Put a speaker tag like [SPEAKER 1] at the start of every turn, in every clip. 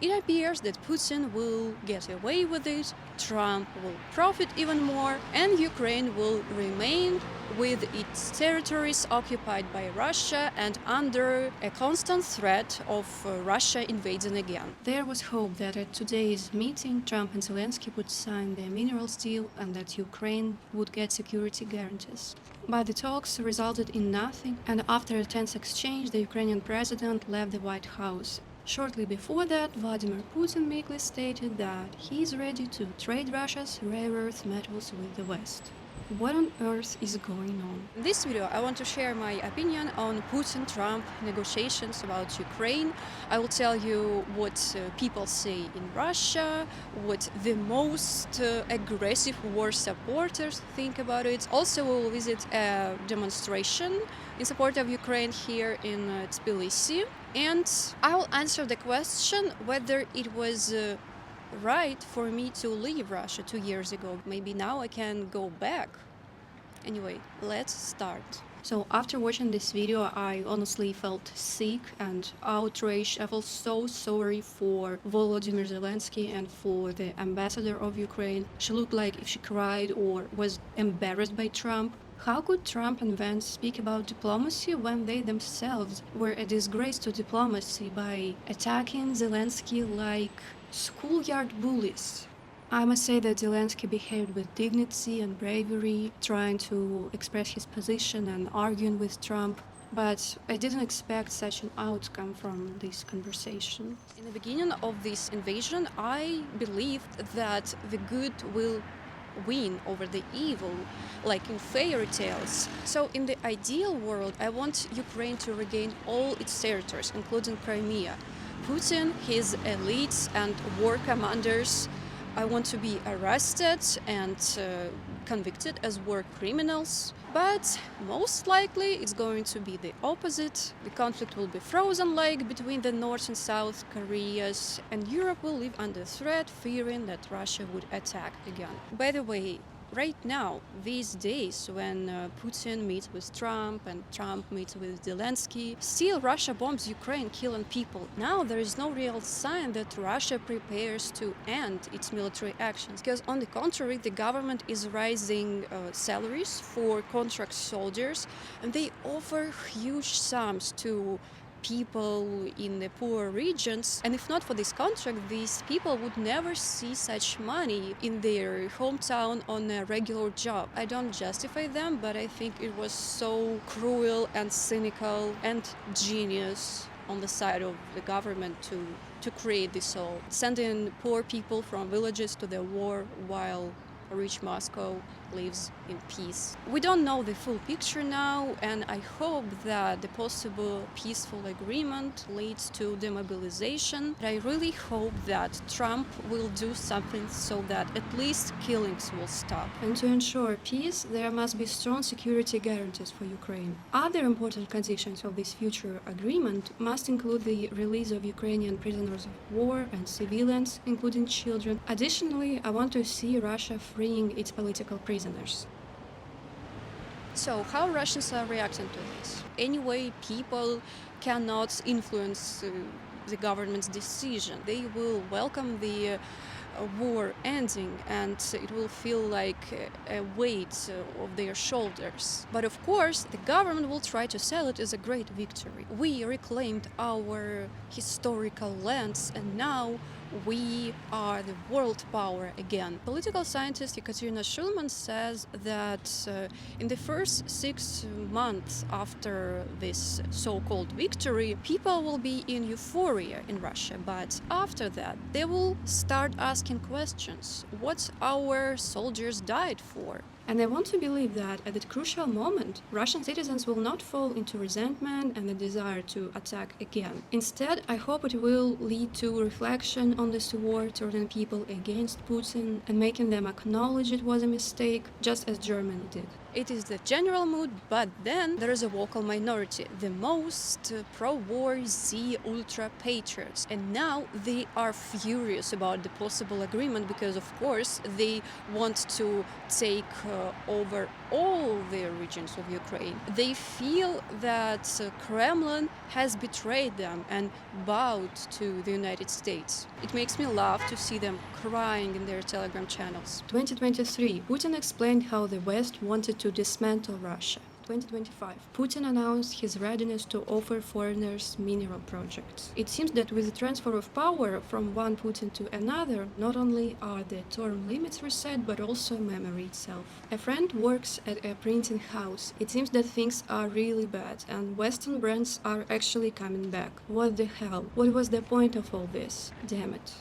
[SPEAKER 1] It appears that Putin will get away with it, Trump will profit even more, and Ukraine will remain with its territories occupied by Russia and under a constant threat of Russia invading again. There was hope that at today's meeting, Trump and Zelensky would sign the minerals deal and that Ukraine would get security guarantees. But the talks resulted in nothing, and after a tense exchange, the Ukrainian president left the White House. Shortly before that, Vladimir Putin meekly stated that he is ready to trade Russia's rare earth metals with the West. What on earth is going on? In this video, I want to share my opinion on Putin-Trump negotiations about Ukraine. I will tell you what people say in Russia, what the most aggressive war supporters think about it. Also, we will visit a demonstration in support of Ukraine here in Tbilisi. And I will answer the question whether it was right for me to leave Russia 2 years ago. Maybe now I can go back. Anyway, let's start. So after watching this video, I honestly felt sick and outraged. I felt so sorry for Volodymyr Zelensky and for the ambassador of Ukraine. She looked like if she cried or was embarrassed by Trump. How could Trump and Vance speak about diplomacy when they themselves were a disgrace to diplomacy by attacking Zelensky like schoolyard bullies? I must say that Zelensky behaved with dignity and bravery, trying to express his position and arguing with Trump. But I didn't expect such an outcome from this conversation. In the beginning of this invasion, I believed that the good will win over the evil, like in fairy tales. So in the ideal world, I want Ukraine to regain all its territories, including Crimea. Putin, his elites and war commanders, I want to be arrested and convicted as war criminals. But most likely it's going to be the opposite. The conflict will be frozen like between the North and South Koreas, and Europe will live under threat, fearing that Russia would attack again. By the way, right now, these days, when Putin meets with Trump and Trump meets with Zelensky, still Russia bombs Ukraine, killing people. Now there is no real sign that Russia prepares to end its military actions, because on the contrary, the government is raising salaries for contract soldiers, and they offer huge sums to people in the poor regions. And if not for this contract, these people would never see such money in their hometown on a regular job. I don't justify them, but I think it was so cruel and cynical and genius on the side of the government to create this all, sending poor people from villages to the war while rich Moscow lives in peace. We don't know the full picture now, and I hope that the possible peaceful agreement leads to demobilization. But I really hope that Trump will do something so that at least killings will stop. And to ensure peace, there must be strong security guarantees for Ukraine. Other important conditions of this future agreement must include the release of Ukrainian prisoners of war and civilians, including children. Additionally, I want to see Russia freeing its political prisoners. So how Russians are reacting to this? Anyway, people cannot influence the government's decision. They will welcome the war ending, and it will feel like a weight of their shoulders. But of course, the government will try to sell it as a great victory. We reclaimed our historical lands, and now we are the world power again. Political scientist Ekaterina Shulman says that in the first 6 months after this so-called victory, people will be in euphoria in Russia, but after that, they will start asking questions. What our soldiers died for? And I want to believe that at that crucial moment, Russian citizens will not fall into resentment and the desire to attack again. Instead, I hope it will lead to reflection on this war, turning people against Putin and making them acknowledge it was a mistake, just as Germany did. It is the general mood, but then there is a vocal minority, the most pro-war Z ultra-patriots. And now they are furious about the possible agreement because, of course, they want to take over all the regions of Ukraine. They feel that Kremlin has betrayed them and bowed to the United States. It makes me laugh to see them crying in their Telegram channels. 2023, Putin explained how the West wanted to dismantle Russia. 2025, Putin announced his readiness to offer foreigners mineral projects. It seems that with the transfer of power from one Putin to another, not only are the term limits reset, but also memory itself. A friend works at a printing house. It seems that things are really bad, and Western brands are actually coming back. What the hell? What was the point of all this? Damn it.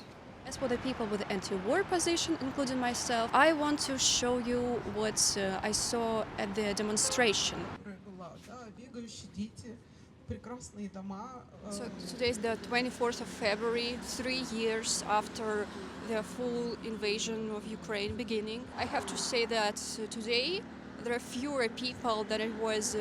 [SPEAKER 1] As for the people with the anti-war position, including myself, I want to show you what I saw at the demonstration. So today is the 24th of February, 3 years after the full invasion of Ukraine beginning. I have to say that today there are fewer people than it was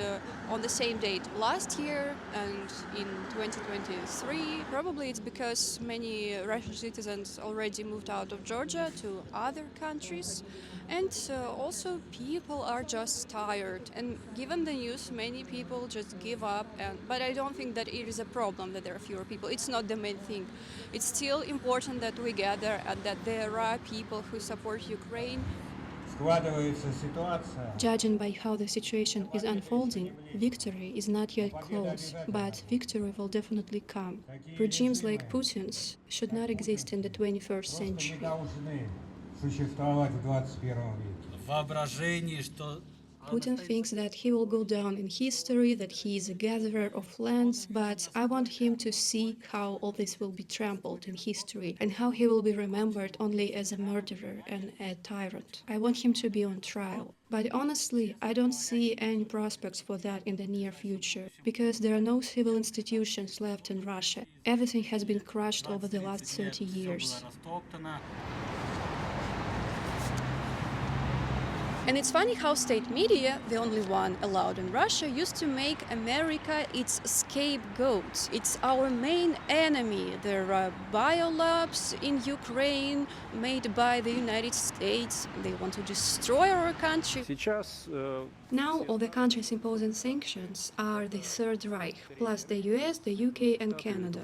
[SPEAKER 1] on the same date last year and in 2023. Probably it's because many Russian citizens already moved out of Georgia to other countries. And also people are just tired. And given the news, many people just give up. But I don't think that it is a problem that there are fewer people. It's not the main thing. It's still important that we gather and that there are people who support Ukraine. Judging by how the situation is unfolding, victory is not yet close, but victory will definitely come. Regimes like Putin's should not exist in the 21st century. Putin thinks that he will go down in history, that he is a gatherer of lands, but I want him to see how all this will be trampled in history and how he will be remembered only as a murderer and a tyrant. I want him to be on trial. But honestly, I don't see any prospects for that in the near future, because there are no civil institutions left in Russia. Everything has been crushed over the last 30 years. And it's funny how state media, the only one allowed in Russia, used to make America its scapegoat. It's our main enemy. There are biolabs in Ukraine made by the United States. They want to destroy our country. Now all the countries imposing sanctions are the Third Reich, plus the US, the UK and Canada.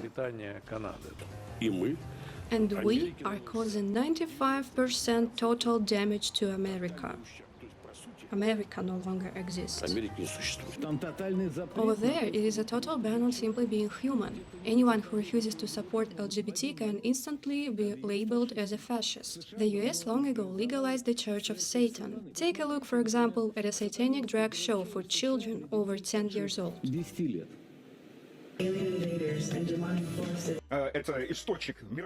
[SPEAKER 1] And we are causing 95% total damage to America. America no longer exists. Over there, it is a total ban on simply being human. Anyone who refuses to support LGBT can instantly be labeled as a fascist. The US long ago legalized the Church of Satan. Take a look, for example, at a satanic drag show for children over 10 years old.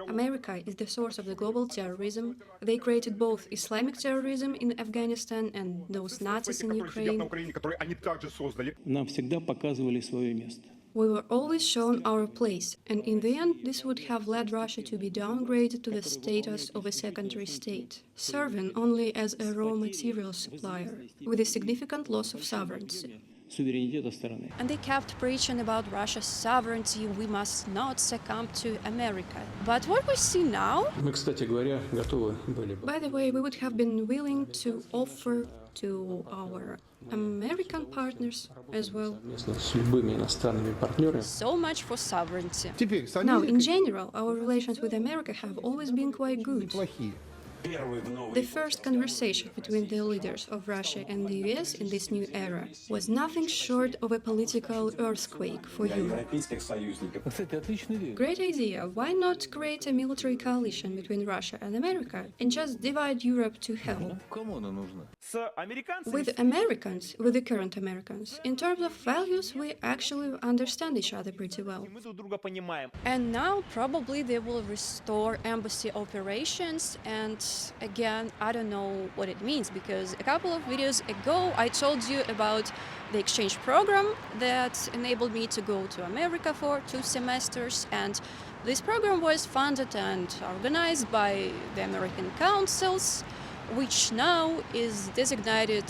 [SPEAKER 1] America is the source of the global terrorism. They created both Islamic terrorism in Afghanistan and those Nazis in Ukraine. We were always shown our place, and in the end, this would have led Russia to be downgraded to the status of a secondary state, serving only as a raw material supplier, with a significant loss of sovereignty. And they kept preaching about Russia's sovereignty, we must not succumb to America. But what we see now... By the way, we would have been willing to offer to our American partners as well. So much for sovereignty. Now, in general, our relations with America have always been quite good. The first conversation between the leaders of Russia and the US in this new era was nothing short of a political earthquake for Europe. Great idea. Why not create a military coalition between Russia and America and just divide Europe to hell? With Americans, with the current Americans, in terms of values, we actually understand each other pretty well. And now probably they will restore embassy operations, and again, I don't know what it means, because a couple of videos ago I told you about the exchange program that enabled me to go to America for 2 semesters, and this program was funded and organized by the American councils. which now is designated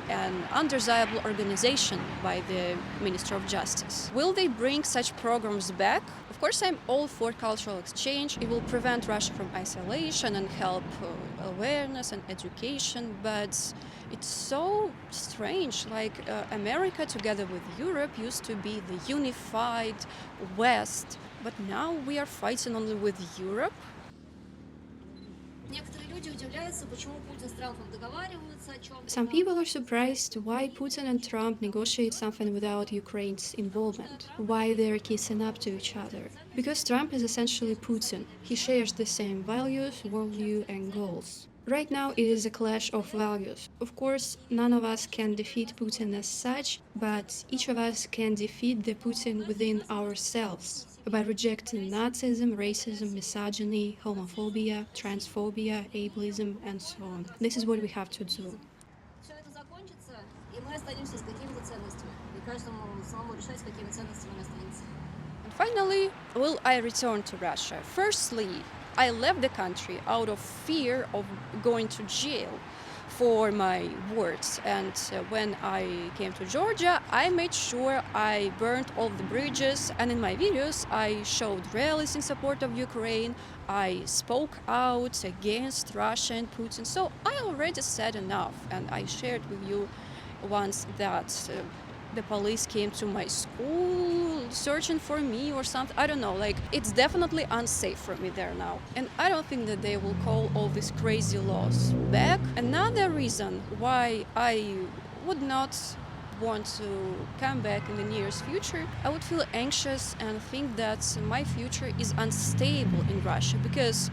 [SPEAKER 1] an undesirable organization by the Minister of Justice. Will they bring such programs back? Of course, I'm all for cultural exchange. It will prevent Russia from isolation and help awareness and education, but it's so strange. Like America together with Europe used to be the unified West, but now we are fighting only with Europe. Some people are surprised why Putin and Trump negotiate something without Ukraine's involvement, why they're kissing up to each other. Because Trump is essentially Putin. He shares the same values, worldview, and goals. Right now, it is a clash of values. Of course, none of us can defeat Putin as such, but each of us can defeat the Putin within ourselves by rejecting Nazism, racism, misogyny, homophobia, transphobia, ableism, and so on. This is what we have to do. And finally, will I return to Russia? Firstly, I left the country out of fear of going to jail for my words, and when I came to Georgia, I made sure I burned all the bridges, and in my videos I showed rallies in support of Ukraine. I spoke out against Russia and Putin, so I already said enough, and I shared with you once that the police came to my school searching for me or something. I don't know, like, it's definitely unsafe for me there now. And I don't think that they will call all these crazy laws back. Another reason why I would not want to come back in the nearest future, I would feel anxious and think that my future is unstable in Russia because,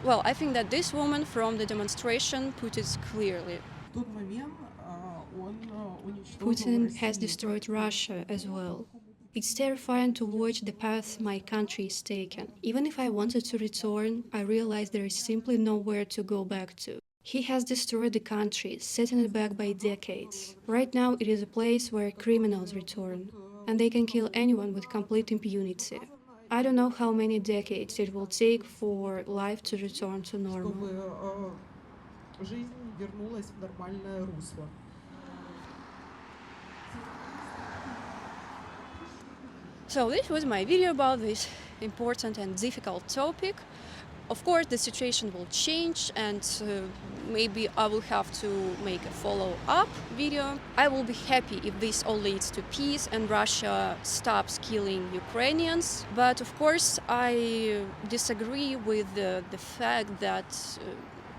[SPEAKER 1] well, I think that this woman from the demonstration put it clearly. Putin has destroyed Russia as well. It's terrifying to watch the path my country is taking. Even if I wanted to return, I realized there is simply nowhere to go back to. He has destroyed the country, setting it back by decades. Right now, it is a place where criminals return, and they can kill anyone with complete impunity. I don't know how many decades it will take for life to return to normal. So this was my video about this important and difficult topic. Of course, the situation will change, and maybe I will have to make a follow-up video. I will be happy if this all leads to peace and Russia stops killing Ukrainians. But of course, I disagree with the fact that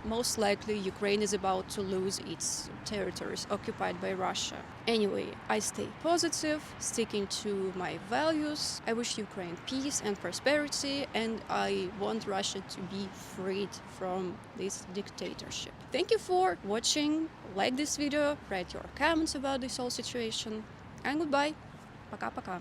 [SPEAKER 1] most likely Ukraine is about to lose its territories occupied by Russia. Anyway, I stay positive, sticking to my values. I wish Ukraine peace and prosperity, and I want Russia to be freed from this dictatorship. Thank you for watching. Like this video, write your comments about this whole situation, and goodbye. Пока-пока.